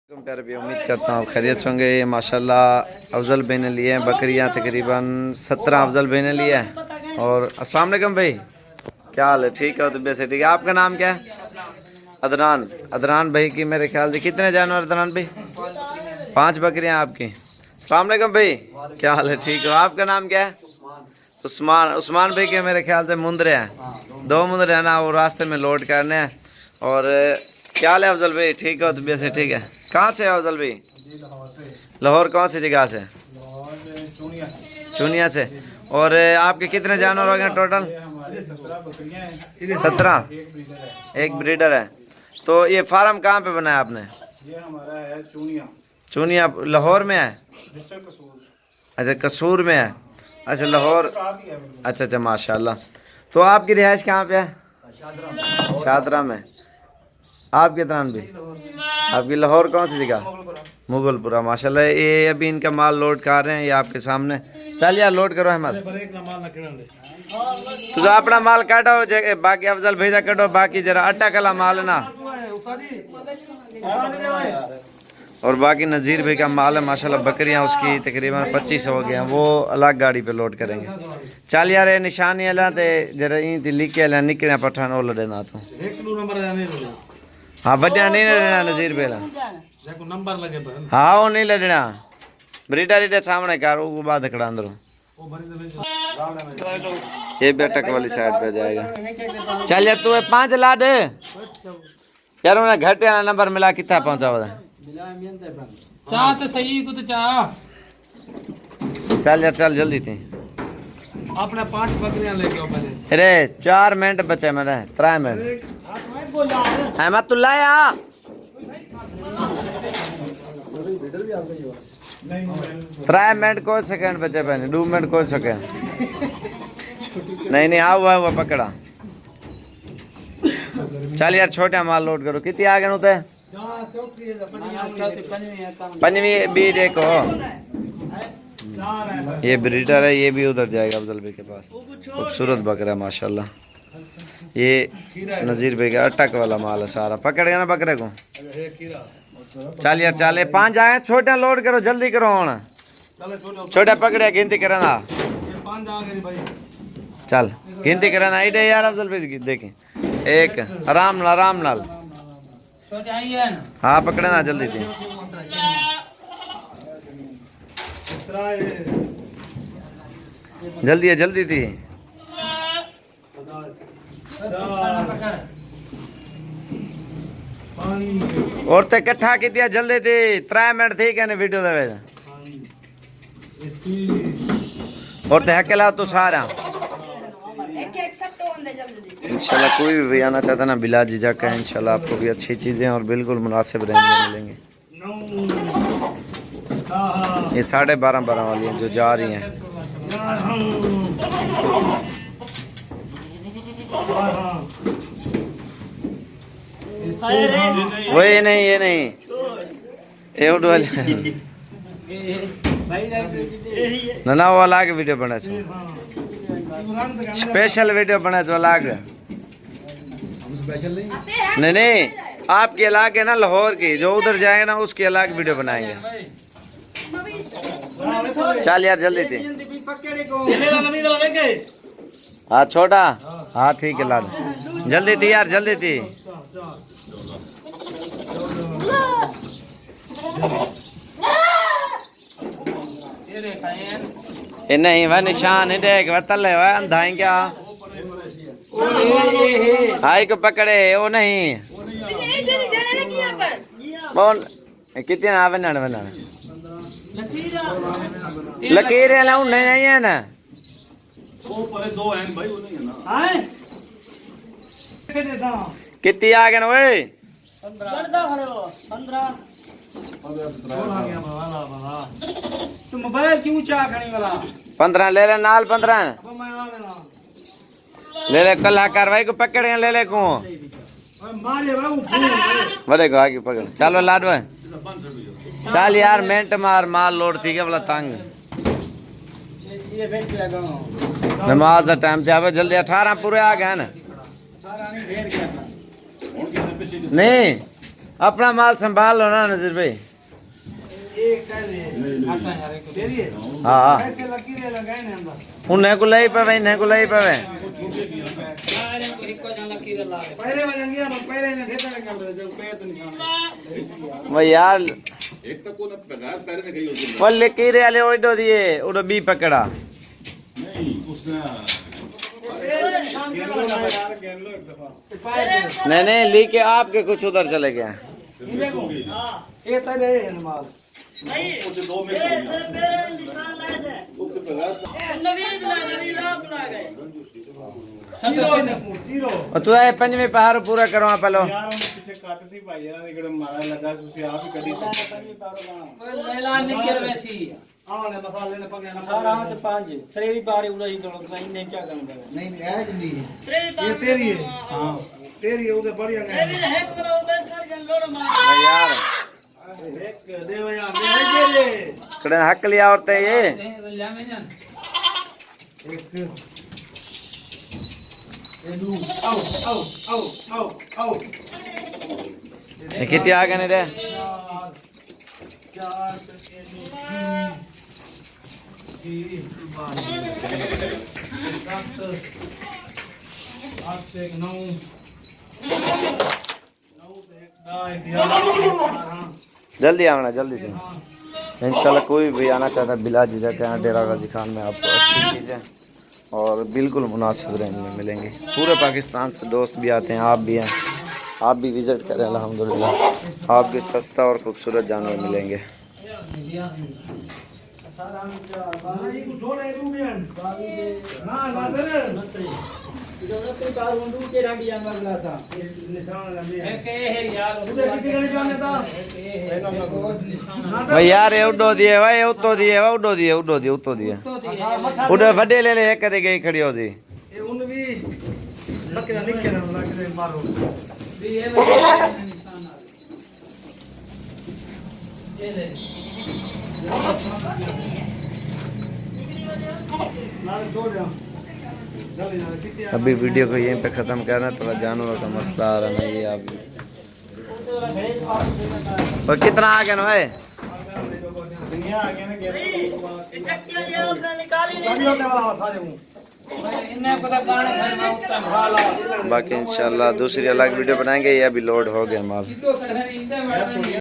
प्यारे भी उम्मीद करता हूँ खैरियत होंगे। ये माशाल्लाह अफजल भाई ने लिए हैं बकरियाँ, तकरीबन 17 अफजल भाई ने लिए हैं। और अस्सलाम वालेकुम भाई, क्या हाल है? ठीक है, तो वैसे ठीक है। आपका नाम क्या है? अदनान। अदनान भाई की मेरे ख्याल से कितने जानवर अदनान भाई? 5 बकरियाँ आपकी। अस्सलाम वालेकुम भाई, क्या हाल है? ठीक हो? आपका नाम क्या है? उस्मान। उस्मान भाई के मेरे ख्याल से मुंदरे हैं, 2 मुंदरे हैं ना, वो रास्ते में लोड करने हैं। और क्या हाल है अफजल भाई? ठीक हो? तो वैसे ठीक है। कहाँ से है अफजल भाई? लाहौर। कौन सी जगह से? चूनिया से। और आपके कितने जानवर हो गए टोटल? 17। एक ब्रीडर है। तो ये फार्म कहाँ पे बनाया आपने? ये हमारा है चूनिया। चूनिया लाहौर में है? अच्छा, कसूर में है। अच्छा, लाहौर। अच्छा अच्छा, माशाल्लाह। तो आपकी रिहाइश कहाँ पे है? शादरा में। आपके तरह भी? आपकी लाहौर कौन सी जगह? मुगलपुरा। माशाल्लाह। ये अभी इनका माल लोड कर रहे हैं, ये आपके सामने। चल यार, लोड करो अहमद। तो जो अपना माल काटो, बाकी अफजल भेजा काटो, बाकी जरा अट्टा कला माल है ना। और बाकी नज़ीर भाई का माल है माशाल्लाह। बकरियां उसकी तकरीबन 25 हो गए हैं, वो अलग गाड़ी पे लोड करेंगे। चल यार, ये निशानी अला ते जरा ई लिख के अला निकले पठान वो लड़ना तो। हाँ, बढ़िया नहीं लड़ना नज़ीर भाई ला। नंबर लगे हाँ, वो नहीं लड़ना। ब्रीडर इधर सामने कार वो बाद खड़ा अंदर। ये बैठक वाली साइड पे जाएगा। चल यार, तू 5 ला दे यार। उन्हें घटे वाला नंबर मिला कितना पहुंचा हुआ? चाह तो सही को तो चाह। चल यार, चल जल्दी थी। अपने 5 बकरियां लेके आओ पहले। अरे 4 मिनट बचे मेरे, 3 मिनट। अहमद तू लाया 3 मिनट कोई सेकंड बचे पहले, 2 मिनट कोई सेकंड नहीं। आओ हुआ पकड़ा। चल यार, छोटा माल लोड करो। कितनी आ गए होते? 5वीं भी देखो। ये ब्रीडर है, ये भी उधर जाएगा अफजल भाई के पास। खूबसूरत बकरा है माशाल्लाह। ये नज़ीर भाई का अटक वाला माल है सारा। पकड़ गया ना बकरे को? चल यार, चल 5 आए। छोटा लोड करो, जल्दी करो। छोटा पकड़े, गिनती करना। चल गिनती करना इधर यार अफजल भाई, देखें। 1 आराम नाल, आराम नाल। हाँ पकड़ना जल्दी थी। जल्दी है, जल्दी थी। और ते इकट्ठा की दिया जल्दी थी। 3 मिनट थी कहने वीडियो दे। और ते हकेला तो सारा इंशाल्लाह। कोई भी आना चाहता ना, बिला झिझक है। इंशाल्लाह आपको भी अच्छी चीज़ें और बिल्कुल मुनासिब रेंज में मिलेंगे। ये 12.5 वाली हैं जो जा रही हैं। वो ये नहीं, ये नहीं, ये उठ वाली ना वो अलग वीडियो बना, स्पेशल वीडियो बना तो अलग। नहीं नहीं, आपकी अलग है ना लाहौर की, जो उधर जाएगा ना उसकी अलग वीडियो बनाएंगे। चल यार जल्दी थी। हाँ छोटा, हाँ ठीक है लाड, जल्दी थी यार, जल्दी थी। ये नहीं वह निशान है, देख वह तले वह अंधा है क्या? हाई को पकड़े वो नहीं। बोल कितने ना बनना बनना लकीर है ना, नहीं है ना। कितनी आ गए ना वे? 15 ले ले नाल, 15 ले ले। कल कार्रवाई को पकड़ ले ले को बड़े को आगे पकड़। चलो लाडवा चल यार, मिनट मार माल लोड थी क्या बोला तंग। नमाज का टाइम थे, जल्दी 18 पूरे आ गए ना। नहीं अपना माल संभाल लो ना नजीर भाई। हाँ उन्हें को लाई पावे, इन्हें को लाई पावे। वो यार वो लकीरे वाले ओडो दिए, ओडो बी पकड़ा। नहीं नहीं लेके आपके कुछ उधर चले गए। और तू आए पंजवें पहाड़ पूरा करवा पहलो। यार हक लिया औरतें ये कितने आ गए रे? जल्दी आना, जल्दी से इंशाल्लाह। कोई भी आना चाहता है बिला झिझक यहाँ डेरा गाजी खान में आपको अच्छी चीज़ें और बिल्कुल मुनासिब रेंज में मिलेंगे। पूरे पाकिस्तान से दोस्त भी आते हैं, आप भी हैं, आप भी विज़िट करें। अल्हम्दुलिल्लाह आपके सस्ता और खूबसूरत जानवर मिलेंगे। भाई यार ये उड़ो दिए भाई, उतो दिए भाई, उड़ो दिए, उड़ो दिए, उतो दिए, उड़ो फटे ले ले एक कदे गई खड़ी हो दी। अभी वीडियो को यहीं पे ख़त्म करना, थोड़ा जानवर का मसला आ रहा है। आप और कितना आ गया ना भाई? बाकी इंशाल्लाह दूसरी अलग वीडियो बनाएंगे। ये अभी लोड हो गया माल।